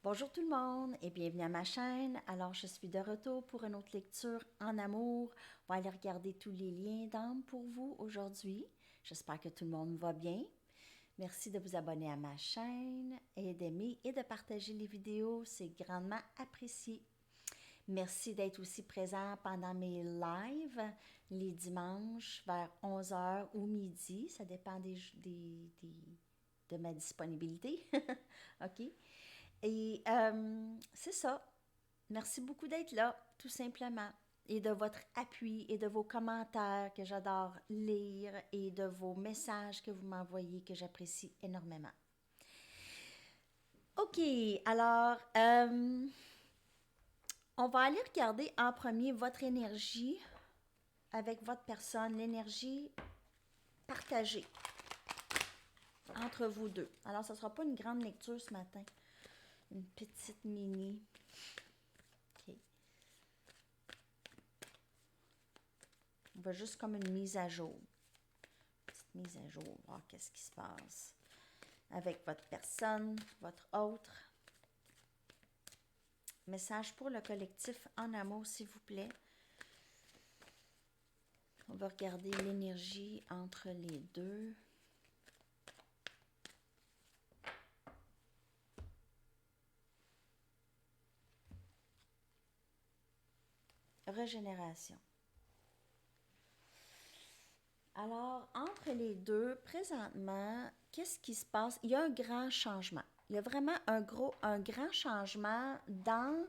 Bonjour tout le monde et bienvenue à ma chaîne. Alors, je suis de retour pour une autre lecture en amour. On va aller regarder tous les liens d'âme pour vous aujourd'hui. J'espère que tout le monde va bien. Merci de vous abonner à ma chaîne et d'aimer et de partager les vidéos. C'est grandement apprécié. Merci d'être aussi présent pendant mes lives les dimanches vers 11 h ou midi. Ça dépend de ma disponibilité. OK? Et c'est ça. Merci beaucoup d'être là, tout simplement. Et de votre appui et de vos commentaires que j'adore lire et de vos messages que vous m'envoyez que j'apprécie énormément. OK, alors, on va aller regarder en premier votre énergie avec votre personne, l'énergie partagée entre vous deux. Alors, ce ne sera pas une grande lecture ce matin, une petite mini. OK. On va juste comme une mise à jour. Petite mise à jour, voir qu'est-ce qui se passe avec votre personne, votre autre. Message pour le collectif en amour, s'il vous plaît. On va regarder l'énergie entre les deux. Régénération. Alors, entre les deux, présentement, qu'est-ce qui se passe? Il y a un grand changement. Il y a vraiment un grand changement dans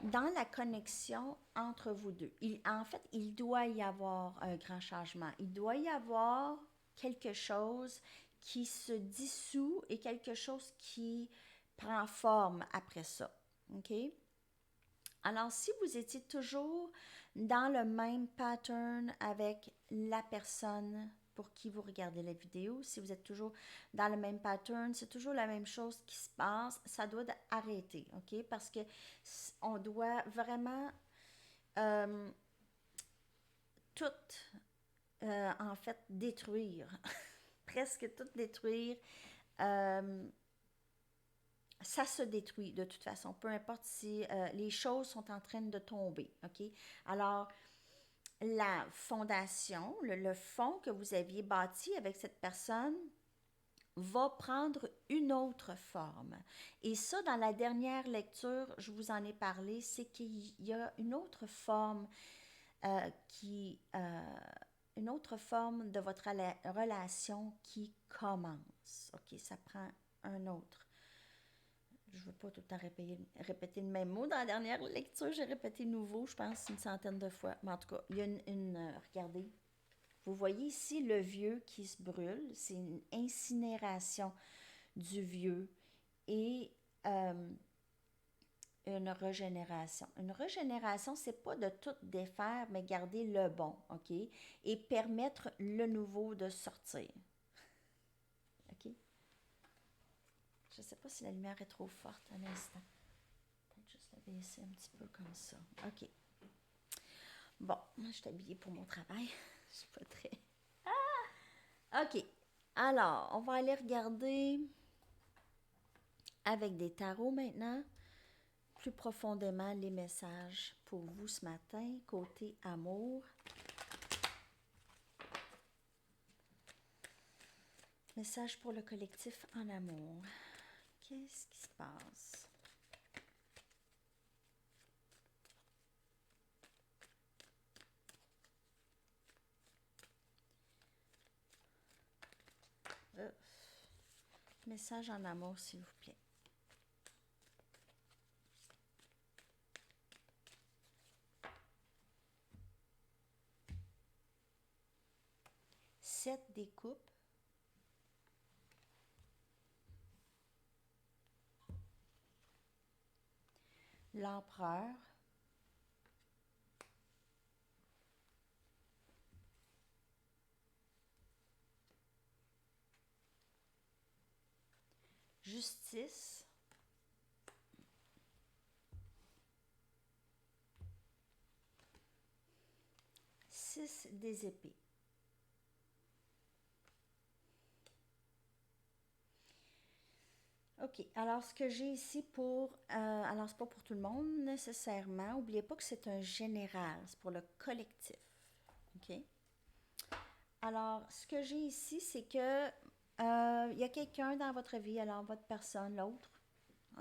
la connexion entre vous deux. En fait, il doit y avoir un grand changement. Il doit y avoir quelque chose qui se dissout et quelque chose qui prend forme après ça. OK? Alors, si vous étiez toujours dans le même pattern avec la personne pour qui vous regardez la vidéo, si vous êtes toujours dans le même pattern, c'est toujours la même chose qui se passe, ça doit arrêter, OK? Parce que on doit vraiment euh, tout, en fait, détruire, presque tout détruire. Euh, Ça se détruit de toute façon, peu importe si les choses sont en train de tomber, OK? Alors, la fondation, le fond que vous aviez bâti avec cette personne va prendre une autre forme. Et ça, dans la dernière lecture, je vous en ai parlé, c'est qu'il y a une autre forme une autre forme de votre relation qui commence. OK, ça prend un autre. Je ne veux pas tout le temps répéter le même mot. Dans la dernière lecture, j'ai répété nouveau, je pense, une centaine de fois. Mais en tout cas, il y a regardez, vous voyez ici le vieux qui se brûle. C'est une incinération du vieux et une régénération. Une régénération, c'est pas de tout défaire, mais garder le bon, OK? Et permettre le nouveau de sortir. OK? Je ne sais pas si la lumière est trop forte. Un instant. Peut-être juste la baisser un petit peu comme ça. OK. Bon, moi, je suis habillée pour mon travail. Je suis pas très... OK. Alors, on va aller regarder avec des tarots maintenant, plus profondément les messages pour vous ce matin, côté amour. Message pour le collectif en amour. Qu'est-ce qui se passe? Euh, Message en amour, s'il vous plaît. Sept des coupes. L'empereur. Justice. Six des épées. OK. OK. Alors, ce que j'ai ici pour... alors, c'est pas pour tout le monde nécessairement. N'oubliez pas que c'est un général. C'est pour le collectif. OK? Alors, ce que j'ai ici, c'est que il y a quelqu'un dans votre vie, alors votre personne, l'autre,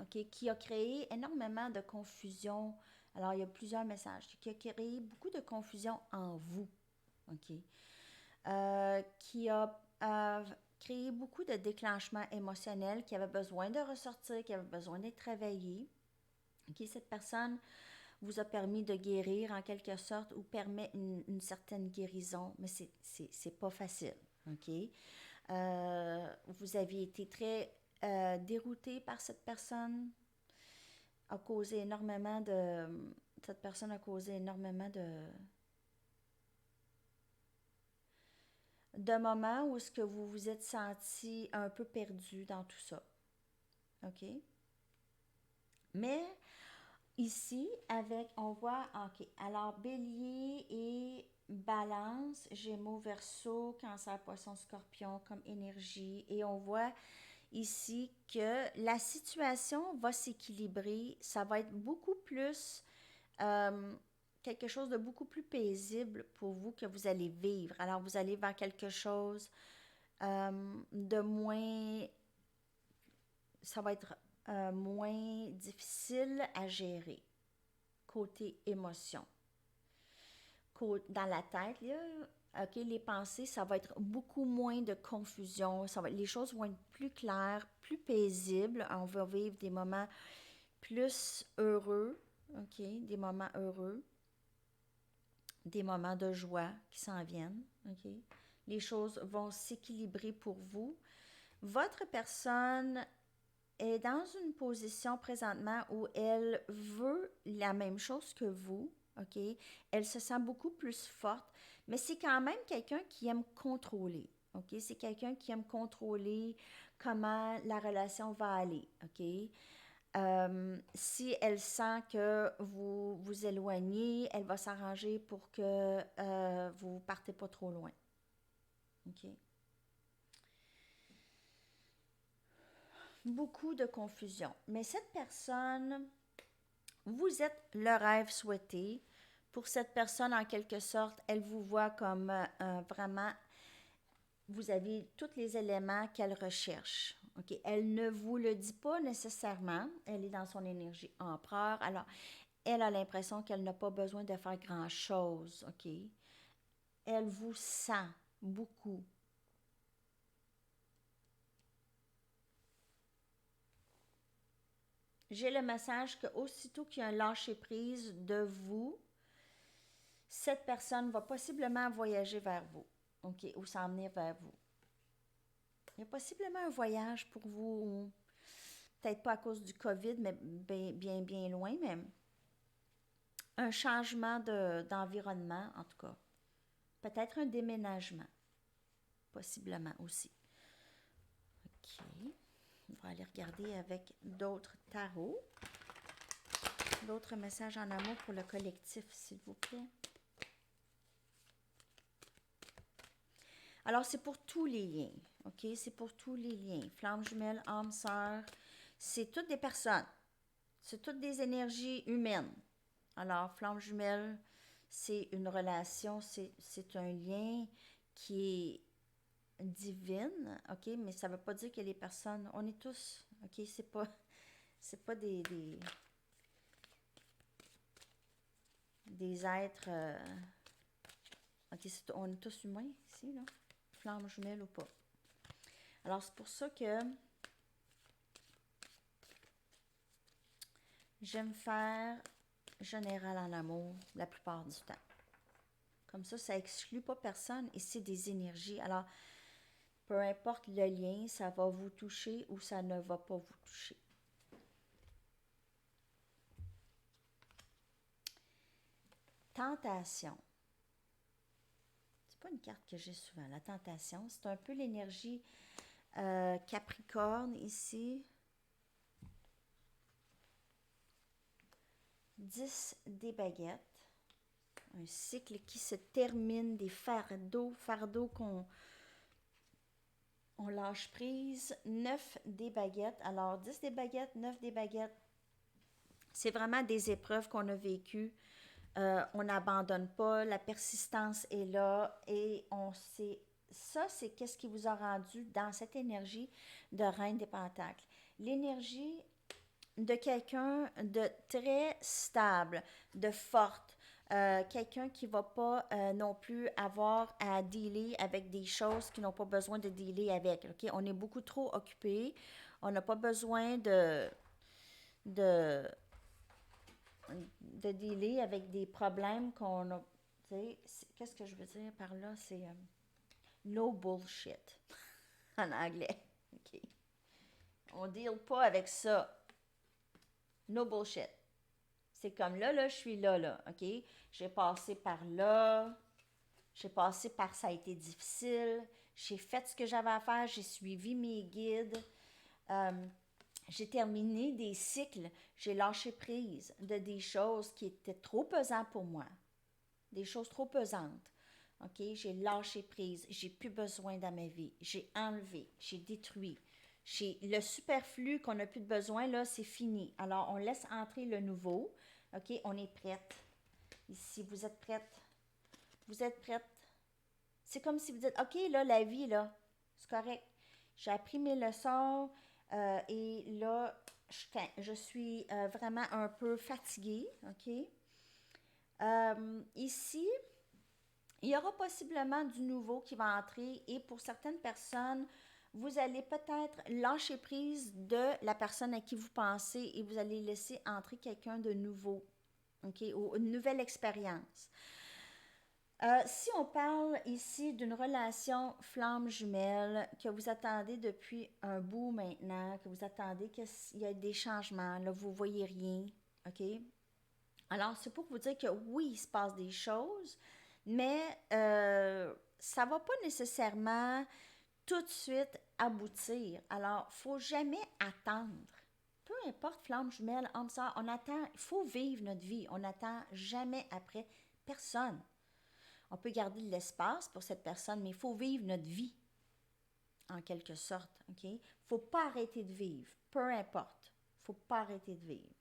OK, qui a créé énormément de confusion. Alors, il y a plusieurs messages. Qui a créé beaucoup de confusion en vous. OK? Qui a créé beaucoup de déclenchements émotionnels qui avaient besoin de ressortir, qui avaient besoin d'être travaillés. OK? Cette personne vous a permis de guérir en quelque sorte ou permet une certaine guérison, mais c'est pas facile. OK? Vous aviez été très dérouté par cette personne, a causé énormément de... Cette personne a causé énormément de moments où est-ce que vous vous êtes senti un peu perdu dans tout ça. OK? Mais ici, avec, on voit, OK, alors Bélier et Balance, Gémeaux, Verseau, Cancer, Poisson, Scorpion comme énergie. Et on voit ici que la situation va s'équilibrer. Ça va être beaucoup plus euh, quelque chose de beaucoup plus paisible pour vous que vous allez vivre. Alors, vous allez vers quelque chose de moins... Ça va être moins difficile à gérer côté émotion. Dans la tête, là, OK, les pensées, ça va être beaucoup moins de confusion. Les choses vont être plus claires, plus paisibles. On va vivre des moments plus heureux, OK, des moments heureux, des moments de joie qui s'en viennent, OK. Les choses vont s'équilibrer pour vous. Votre personne est dans une position présentement où elle veut la même chose que vous, OK? Elle se sent beaucoup plus forte, mais c'est quand même quelqu'un qui aime contrôler, OK? C'est quelqu'un qui aime contrôler comment la relation va aller, OK? Si elle sent que vous vous éloignez, elle va s'arranger pour que vous partez pas trop loin, OK? Beaucoup de confusion. Mais cette personne, vous êtes le rêve souhaité. Pour cette personne, en quelque sorte, elle vous voit comme vraiment, vous avez tous les éléments qu'elle recherche. OK? Elle ne vous le dit pas nécessairement. Elle est dans son énergie empereur. Alors, elle a l'impression qu'elle n'a pas besoin de faire grand-chose. OK? Elle vous sent beaucoup. J'ai le message que aussitôt qu'il y a un lâcher-prise de vous, cette personne va possiblement voyager vers vous, OK, ou s'en venir vers vous. Il y a possiblement un voyage pour vous, peut-être pas à cause du COVID, mais bien loin même. Un changement d'environnement, en tout cas. Peut-être un déménagement, possiblement aussi. OK. On va aller regarder avec d'autres tarots. D'autres messages en amour pour le collectif, s'il vous plaît. Alors, c'est pour tous les liens, OK? C'est pour tous les liens. Flamme jumelle, âme sœur, c'est toutes des personnes. C'est toutes des énergies humaines. Alors, flamme jumelle, c'est une relation, c'est un lien qui est divine, OK? Mais ça ne veut pas dire que les personnes, on est tous, OK? C'est pas des êtres, OK? On est tous humains ici, là. Flamme jumelle ou pas. Alors, c'est pour ça que j'aime faire général en amour la plupart du temps. Comme ça exclut pas personne et c'est des énergies. Alors, peu importe le lien, ça va vous toucher ou ça ne va pas vous toucher. Tentation. C'est pas une carte que j'ai souvent. La tentation, c'est un peu l'énergie Capricorne ici. 10 des baguettes. Un cycle qui se termine, des fardeaux qu'on On lâche prise. 9 des baguettes. Alors, 10 des baguettes, 9 des baguettes. C'est vraiment des épreuves qu'on a vécues. On n'abandonne pas. La persistance est là. Et on sait... Ça, c'est qu'est-ce qui vous a rendu dans cette énergie de Reine des Pentacles. L'énergie de quelqu'un de très stable, de forte, quelqu'un qui ne va pas non plus avoir à dealer avec des choses qui n'ont pas besoin de dealer avec. Okay? On est beaucoup trop occupé. On n'a pas besoin de, de dealer avec des problèmes qu'on a. Qu'est-ce que je veux dire par là? C'est no bullshit en anglais. Okay? On ne deal pas avec ça. No bullshit. C'est comme là, je suis là, OK? J'ai passé par là, j'ai passé par ça a été difficile, j'ai fait ce que j'avais à faire, j'ai suivi mes guides, euh, j'ai terminé des cycles, j'ai lâché prise de des choses qui étaient trop pesantes pour moi, des choses trop pesantes. OK? J'ai lâché prise, j'ai plus besoin dans ma vie, j'ai enlevé, j'ai détruit. Le superflu qu'on n'a plus de besoin, là, c'est fini. Alors, on laisse entrer le nouveau. OK, on est prête. Ici, vous êtes prête. Vous êtes prête. C'est comme si vous dites, OK, là, la vie, là, c'est correct. J'ai appris mes leçons et là, je suis vraiment un peu fatiguée. OK? Ici, il y aura possiblement du nouveau qui va entrer et pour certaines personnes, vous allez peut-être lâcher prise de la personne à qui vous pensez et vous allez laisser entrer quelqu'un de nouveau, OK, ou une nouvelle expérience. Si on parle ici d'une relation flamme jumelle que vous attendez depuis un bout maintenant, que vous attendez qu'il y ait des changements, là, vous ne voyez rien, OK? Alors, c'est pour vous dire que oui, il se passe des choses, mais ça ne va pas nécessairement tout de suite aboutir. Alors, il ne faut jamais attendre. Peu importe, flamme jumelle, homme, sœur, on attend, il faut vivre notre vie. On n'attend jamais après personne. On peut garder de l'espace pour cette personne, mais il faut vivre notre vie, en quelque sorte. OK? Il ne faut pas arrêter de vivre, peu importe. Il ne faut pas arrêter de vivre.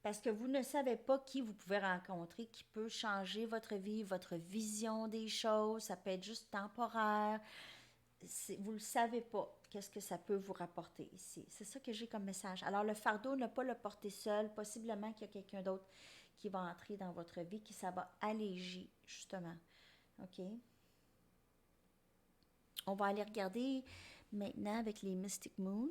Parce que vous ne savez pas qui vous pouvez rencontrer, qui peut changer votre vie, votre vision des choses. Ça peut être juste temporaire. Vous ne le savez pas, qu'est-ce que ça peut vous rapporter ici. C'est ça que j'ai comme message. Alors, le fardeau, ne pas le porter seul. Possiblement qu'il y a quelqu'un d'autre qui va entrer dans votre vie, qui ça va alléger, justement. OK? On va aller regarder maintenant avec les Mystic Moon.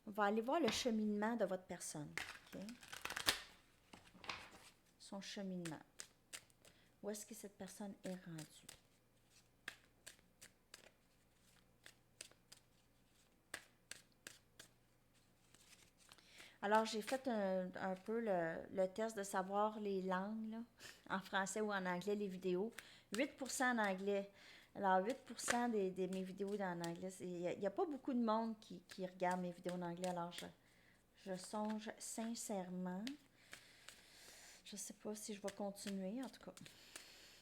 On va aller voir le cheminement de votre personne. OK? Son cheminement. Où est-ce que cette personne est rendue? Alors, j'ai fait un peu le test de savoir les langues, là, en français ou en anglais, les vidéos. 8% en anglais. Alors, 8% de mes vidéos en anglais. Il n'y a pas beaucoup de monde qui regarde mes vidéos en anglais. Alors, je songe sincèrement. Je ne sais pas si je vais continuer, en tout cas.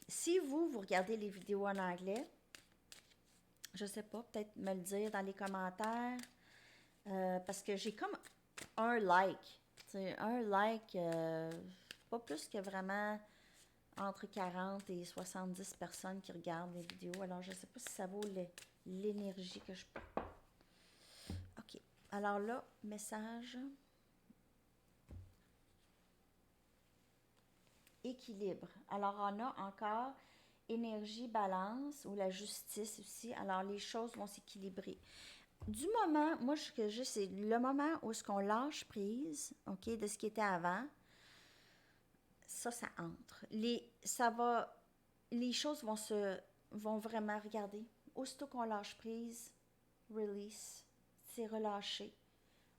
Si vous regardez les vidéos en anglais, je ne sais pas, peut-être me le dire dans les commentaires. Parce que j'ai comme un like. Un like, pas plus que vraiment entre 40 et 70 personnes qui regardent les vidéos. Alors, je ne sais pas si ça vaut l'énergie que je peux. OK. Alors là, message. Équilibre. Alors, on a encore énergie, balance ou la justice aussi. Alors, les choses vont s'équilibrer. Du moment, moi, ce que j'ai, c'est le moment où est-ce qu'on lâche prise, OK, de ce qui était avant, ça entre. Les choses vont vraiment regarder. Aussitôt qu'on lâche prise, release, c'est relâché.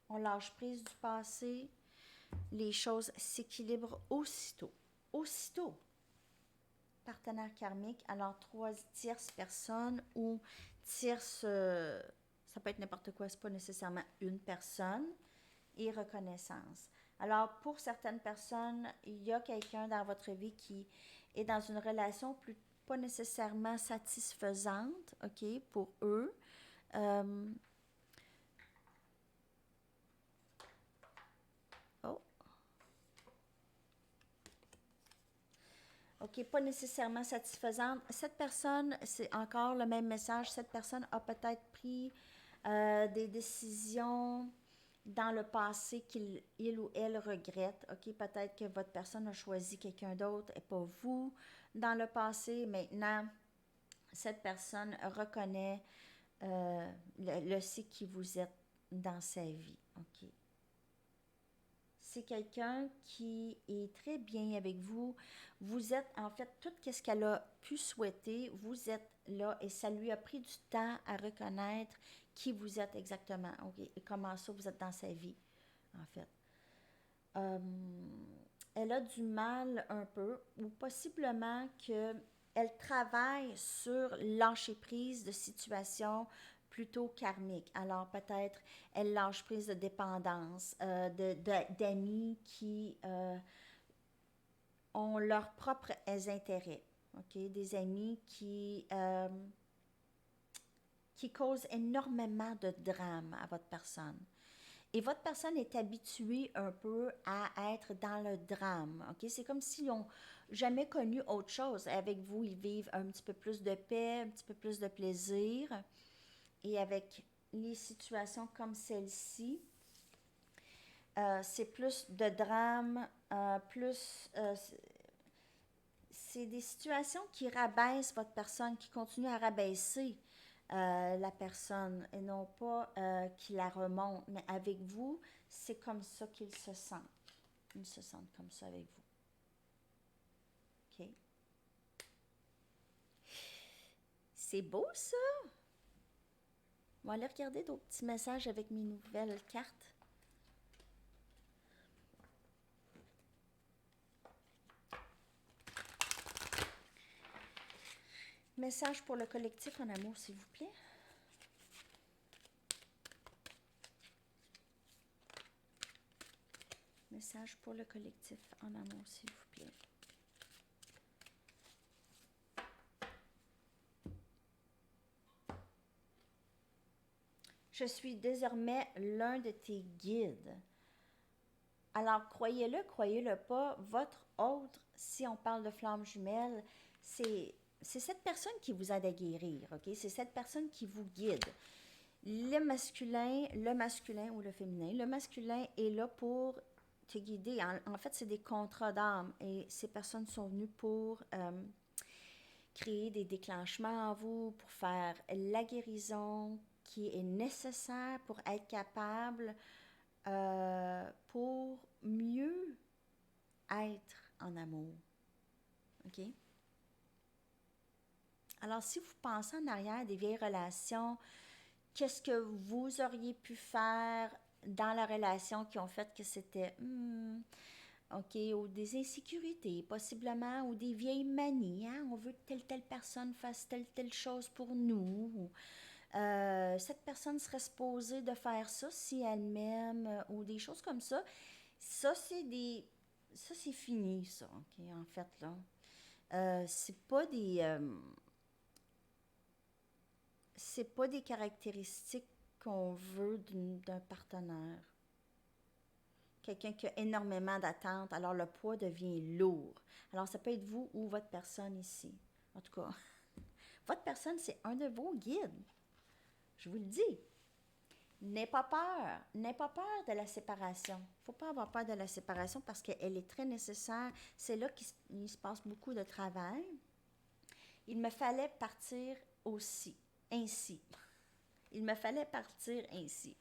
On lâche prise du passé, les choses s'équilibrent aussitôt. Aussitôt. Partenaire karmique, alors 3 tierces personnes ou tierces, ça peut être n'importe quoi, c'est pas nécessairement une personne, et reconnaissance. Alors, pour certaines personnes, il y a quelqu'un dans votre vie qui est dans une relation plus, pas nécessairement satisfaisante, OK, pour eux. Euh, oh, OK, pas nécessairement satisfaisante. Cette personne, c'est encore le même message, cette personne a peut-être pris des décisions dans le passé qu'il il ou elle regrette. OK, peut-être que votre personne a choisi quelqu'un d'autre et pas vous dans le passé. Maintenant, cette personne reconnaît le sait qui vous êtes dans sa vie. OK. C'est quelqu'un qui est très bien avec vous. Vous êtes, en fait, tout ce qu'elle a pu souhaiter, vous êtes là et ça lui a pris du temps à reconnaître qui vous êtes exactement. OK. Et comment ça, vous êtes dans sa vie, en fait. Euh, Elle a du mal un peu, ou possiblement que elle travaille sur lâcher prise de situations plutôt karmiques. Alors peut-être elle lâche prise de dépendance, d'amis qui ont leurs propres intérêts. OK? Des amis qui causent énormément de drame à votre personne. Et votre personne est habituée un peu à être dans le drame. OK? C'est comme s'ils n'ont jamais connu autre chose. Avec vous, ils vivent un petit peu plus de paix, un petit peu plus de plaisir. Et avec les situations comme celle-ci, c'est plus de drame, c'est des situations qui rabaissent votre personne, qui continuent à rabaisser la personne et non pas qui la remontent. Mais avec vous, c'est comme ça qu'ils se sentent. Ils se sentent comme ça avec vous. OK? C'est beau ça! On va aller regarder d'autres petits messages avec mes nouvelles cartes. Message pour le collectif en amour, s'il vous plaît. Message pour le collectif en amour, s'il vous plaît. Je suis désormais l'un de tes guides. Alors, croyez-le pas, votre autre, si on parle de flamme jumelle, c'est cette personne qui vous aide à guérir, OK? C'est cette personne qui vous guide. Le masculin ou le féminin, le masculin est là pour te guider. En fait, c'est des contrats d'âme et ces personnes sont venues pour créer des déclenchements en vous, pour faire la guérison qui est nécessaire pour être capable pour mieux être en amour. OK? Alors, si vous pensez en arrière des vieilles relations, qu'est-ce que vous auriez pu faire dans la relation qui ont fait que c'était OK, ou des insécurités, possiblement, ou des vieilles manies, hein? On veut que telle personne fasse telle chose pour nous. Cette personne serait supposée de faire ça si elle m'aime, ou des choses comme ça. Ça, ça, c'est fini, ça, OK, en fait, là. C'est pas des caractéristiques qu'on veut d'un partenaire. Quelqu'un qui a énormément d'attentes, alors le poids devient lourd. Alors, ça peut être vous ou votre personne ici. En tout cas, votre personne, c'est un de vos guides. Je vous le dis. N'aie pas peur. N'aie pas peur de la séparation. Il ne faut pas avoir peur de la séparation parce qu'elle est très nécessaire. C'est là qu'il se passe beaucoup de travail. Il me fallait partir aussi, ainsi. Il me fallait partir ainsi.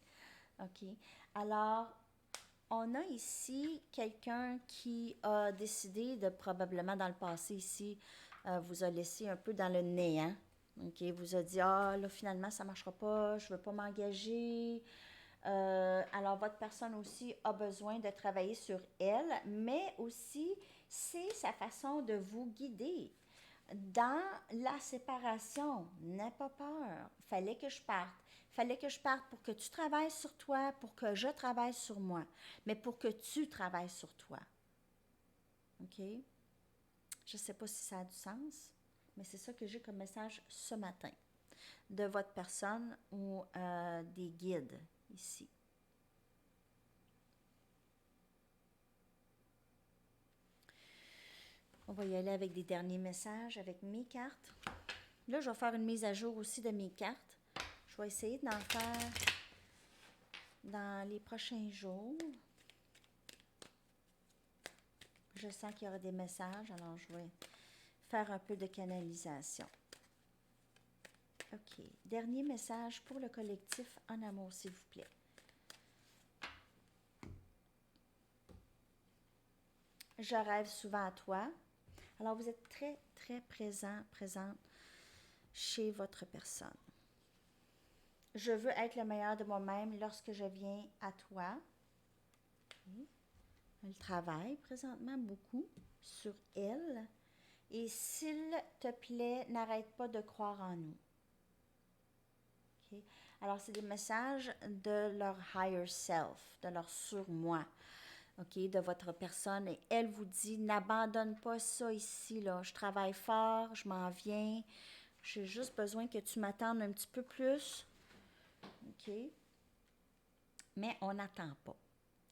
OK? Alors, on a ici quelqu'un qui a décidé de, probablement dans le passé ici, vous a laissé un peu dans le néant. OK? Vous a dit, ah, là, finalement, ça ne marchera pas, je ne veux pas m'engager. Alors, votre personne aussi a besoin de travailler sur elle, mais aussi, c'est sa façon de vous guider. dans la séparation, n'aie pas peur. Fallait que je parte. Fallait que je parte pour que tu travailles sur toi, pour que je travaille sur moi, mais pour que tu travailles sur toi. OK? Je ne sais pas si ça a du sens, mais c'est ça que j'ai comme message ce matin de votre personne ou des guides ici. On va y aller avec des derniers messages avec mes cartes. Là, je vais faire une mise à jour aussi de mes cartes. Je vais essayer d'en faire dans les prochains jours. Je sens qu'il y aura des messages, alors je vais faire un peu de canalisation. OK. Dernier message pour le collectif en amour, s'il vous plaît. Je rêve souvent à toi. Alors, vous êtes très, très présente chez votre personne. Je veux être le meilleur de moi-même lorsque je viens à toi. Okay. Elle travaille présentement beaucoup sur elle. Et s'il te plaît, n'arrête pas de croire en nous. Okay. Alors, c'est des messages de leur higher self, de leur surmoi, okay, de votre personne. Et elle vous dit, n'abandonne pas ça ici, là. Je travaille fort, je m'en viens. J'ai juste besoin que tu m'attendes un petit peu plus. OK? Mais on n'attend pas.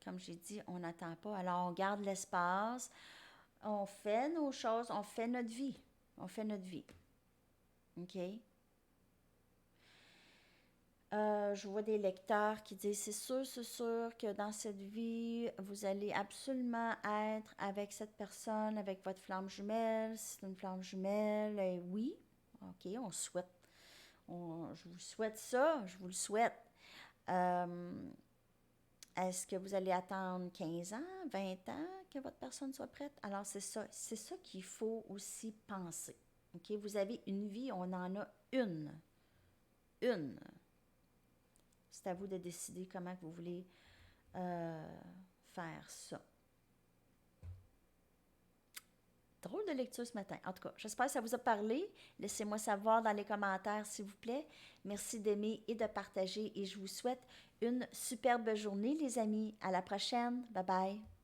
Comme j'ai dit, on n'attend pas. Alors, on garde l'espace. On fait nos choses. On fait notre vie. On fait notre vie. OK? Je vois des lecteurs qui disent, c'est sûr que dans cette vie, vous allez absolument être avec cette personne, avec votre flamme jumelle. Si c'est une flamme jumelle, oui. OK, on souhaite. Je vous souhaite ça, je vous le souhaite. Est-ce que vous allez attendre 15 ans, 20 ans que votre personne soit prête? Alors, c'est ça qu'il faut aussi penser. OK? Vous avez une vie, on en a une. Une. C'est à vous de décider comment vous voulez faire ça. Drôle de lecture ce matin. En tout cas, j'espère que ça vous a parlé. Laissez-moi savoir dans les commentaires, s'il vous plaît. Merci d'aimer et de partager et je vous souhaite une superbe journée, les amis. À la prochaine. Bye bye.